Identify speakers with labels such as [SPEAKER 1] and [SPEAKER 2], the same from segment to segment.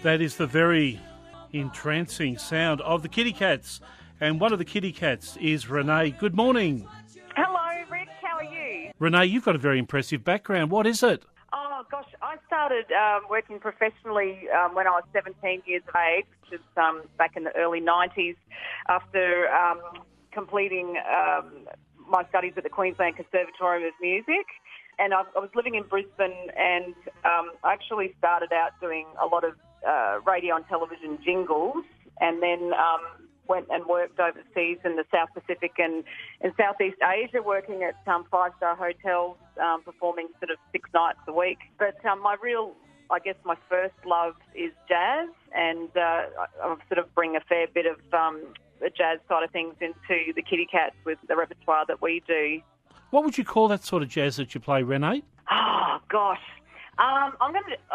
[SPEAKER 1] That is the very entrancing sound of the Kitty Cats. And one of the Kitty Cats is Renee. Good morning.
[SPEAKER 2] Hello, Rick. How are you?
[SPEAKER 1] Renee, you've got a very impressive background. What is it?
[SPEAKER 2] Oh, gosh, I started working professionally when I was 17 years of age, which is back in the early 90s, after completing my studies at the Queensland Conservatorium of Music. And I was living in Brisbane, and I actually started out doing a lot of radio and television jingles, and then went and worked overseas in the South Pacific and in Southeast Asia, working at five-star hotels, performing sort of 6 nights a week. But my first love is jazz, and I sort of bring a fair bit of the jazz side of things into the Kitty Cats with the repertoire that we do.
[SPEAKER 1] What would you call that sort of jazz that you play, Renee?
[SPEAKER 2] Oh, gosh. I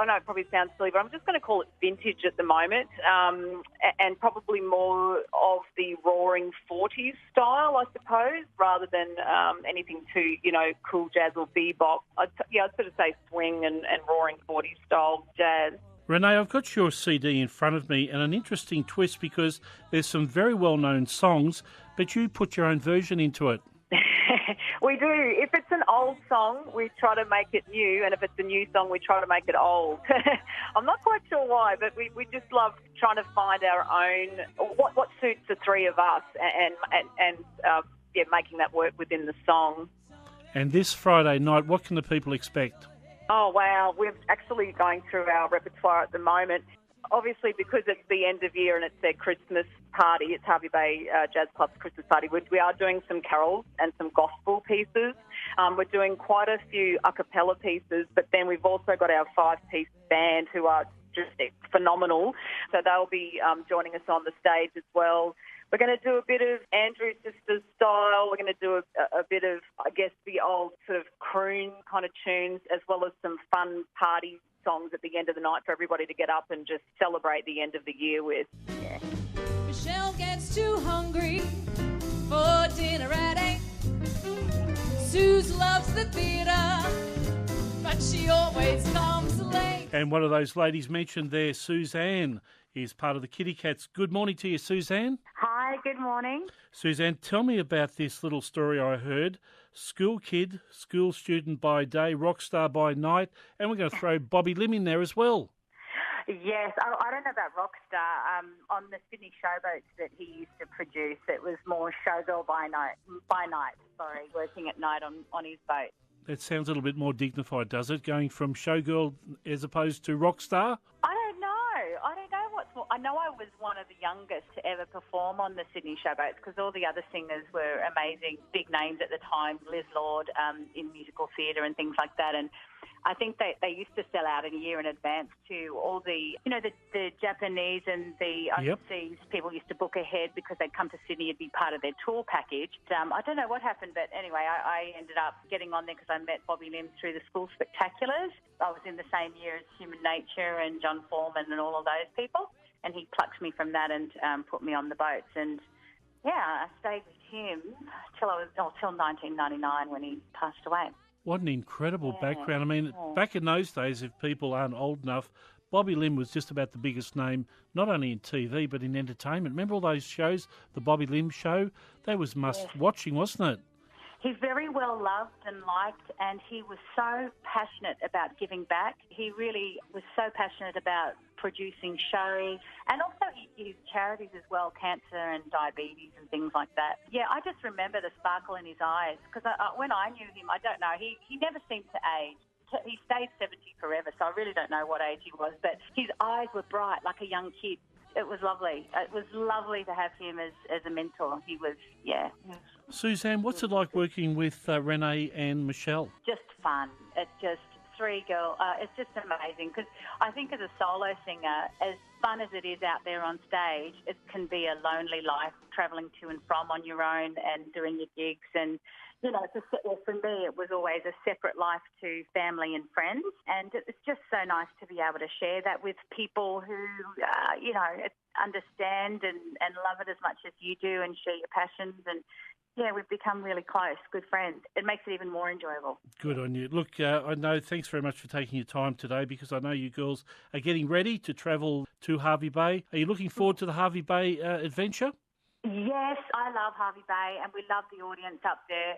[SPEAKER 2] know it probably sounds silly, but I'm just going to call it vintage at the moment, and probably more of the roaring 40s style, I suppose, rather than anything too, cool jazz or bebop. I'd sort of say swing and roaring 40s style jazz.
[SPEAKER 1] Renee, I've got your CD in front of me, and an interesting twist because there's some very well-known songs, but you put your own version into it.
[SPEAKER 2] We do. If it's an old song, we try to make it new, and if it's a new song, we try to make it old. I'm not quite sure why, but we just love trying to find our own, what suits the three of us, and making that work within the song. And
[SPEAKER 1] this Friday night, what can the people expect?
[SPEAKER 2] Oh, wow. We're actually going through our repertoire at the moment. Obviously, because it's the end of year and it's their Christmas party, it's Hervey Bay Jazz Club's Christmas party, we are doing some carols and some gospel pieces. We're doing quite a few a cappella pieces, but then we've also got our 5-piece band who are just phenomenal. So they'll be joining us on the stage as well. We're going to do a bit of Andrew Sisters style. We're going to do a bit of, I guess, the old sort of croon kind of tunes, as well as some fun party songs at the end of the night for everybody to get up and just celebrate the end of the year with. Yeah.
[SPEAKER 3] Michelle gets too hungry for dinner at 8. Suze loves the theatre, but she always comes late.
[SPEAKER 1] And one of those ladies mentioned there, Suzanne, is part of the Kitty Cats. Good morning to you, Suzanne.
[SPEAKER 4] Hi, good morning.
[SPEAKER 1] Suzanne, tell me about this little story I heard. School kid, school student by day, rock star by night, and we're going to throw Bobby Lim in there as well.
[SPEAKER 4] Yes, I don't know about Rockstar. On the Sydney showboats that he used to produce, it was more showgirl by night, working at night on his boat.
[SPEAKER 1] That sounds a little bit more dignified, does it, going from showgirl as opposed to rock star?
[SPEAKER 4] I don't know what's more. I know I was one of the youngest to ever perform on the Sydney showboats because all the other singers were amazing, big names at the time, Liz Lord in musical theatre and things like that. And I think they used to sell out in a year in advance to all the, the Japanese and the overseas people used to book ahead because they'd come to Sydney, it'd be part of their tour package. I don't know what happened, but anyway, I ended up getting on there because I met Bobby Lim through the School Spectaculars. I was in the same year as Human Nature and John Foreman and all of those people, and he plucked me from that and put me on the boats. And yeah, I stayed with him till 1999 when he passed away.
[SPEAKER 1] What an incredible background. I mean, back in those days, if people aren't old enough, Bobby Lim was just about the biggest name, not only in TV, but in entertainment. Remember all those shows, the Bobby Lim show? That was must-watching, wasn't it?
[SPEAKER 4] He's very well loved and liked, and he was so passionate about giving back. He really was so passionate about producing shows, and also his charities as well, cancer and diabetes and things like that. Yeah, I just remember the sparkle in his eyes, because when I knew him, I don't know, he never seemed to age. He stayed 70 forever, so I really don't know what age he was, but his eyes were bright like a young kid. It was lovely. It was lovely to have him as a mentor. He was,
[SPEAKER 1] Suzanne, what's it like working with Renee and Michelle?
[SPEAKER 4] Just fun. It's just three girls. It's just amazing because I think as a solo singer, as fun as it is out there on stage, it can be a lonely life travelling to and from on your own and doing your gigs. And, for me, it was always a separate life to family and friends. And it's just so nice to be able to share that with people who, understand and love it as much as you do and share your passions. And Yeah, we've become really close, good friends. It makes it even more enjoyable.
[SPEAKER 1] Good on you. Look, I know, thanks very much for taking your time today, because I know you girls are getting ready to travel to Hervey Bay. Are you looking forward to the Hervey Bay adventure?
[SPEAKER 4] Yes, I love Hervey Bay and we love the audience up there.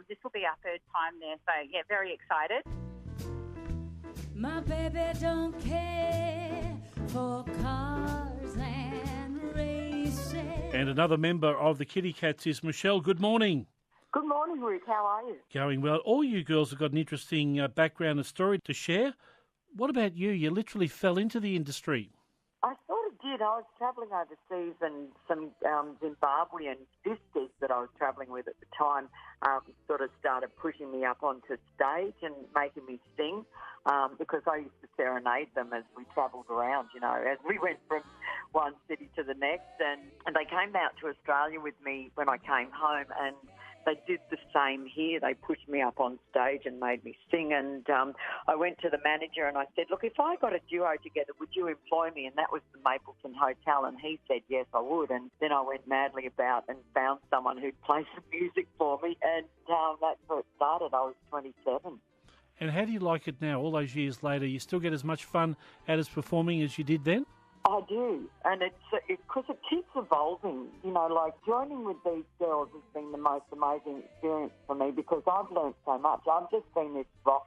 [SPEAKER 4] This will be our third time there, so yeah, very excited.
[SPEAKER 3] My baby don't care for cars and races.
[SPEAKER 1] And another member of the Kitty Cats is Michelle. Good morning.
[SPEAKER 2] Good morning, Rick. How are you?
[SPEAKER 1] Going well. All you girls have got an interesting background and story to share. What about you? You literally fell into the industry.
[SPEAKER 2] I sort of did. I was travelling overseas, and some Zimbabwean sisters that I was travelling with at the time sort of started pushing me up onto stage and making me sing because I used to serenade them as we travelled around, as we went from one city to the next. And they came out to Australia with me when I came home, and they did the same here. They pushed me up on stage and made me sing. And I went to the manager and I said, look, if I got a duo together, would you employ me? And that was the Mapleton Hotel. And he said, yes, I would. And then I went madly about and found someone who'd play some music for me. And that's where it started. I was 27.
[SPEAKER 1] And how do you like it now, all those years later? You still get as much fun out of performing as you did then?
[SPEAKER 2] I do, and it's because it keeps evolving. Like joining with these girls has been the most amazing experience for me because I've learnt so much. I've just been this rock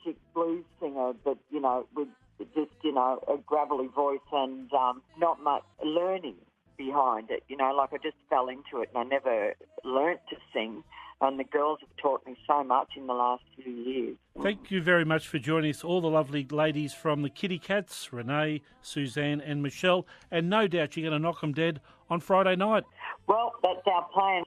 [SPEAKER 2] chick blues singer that, with just, a gravelly voice and not much learning behind it. Like I just fell into it and I never learnt to sing. And the girls have taught me so much in the last few years.
[SPEAKER 1] Thank you very much for joining us, all the lovely ladies from the Kitty Cats, Renee, Suzanne and Michelle. And no doubt you're going to knock them dead on Friday night.
[SPEAKER 2] Well, that's our plan.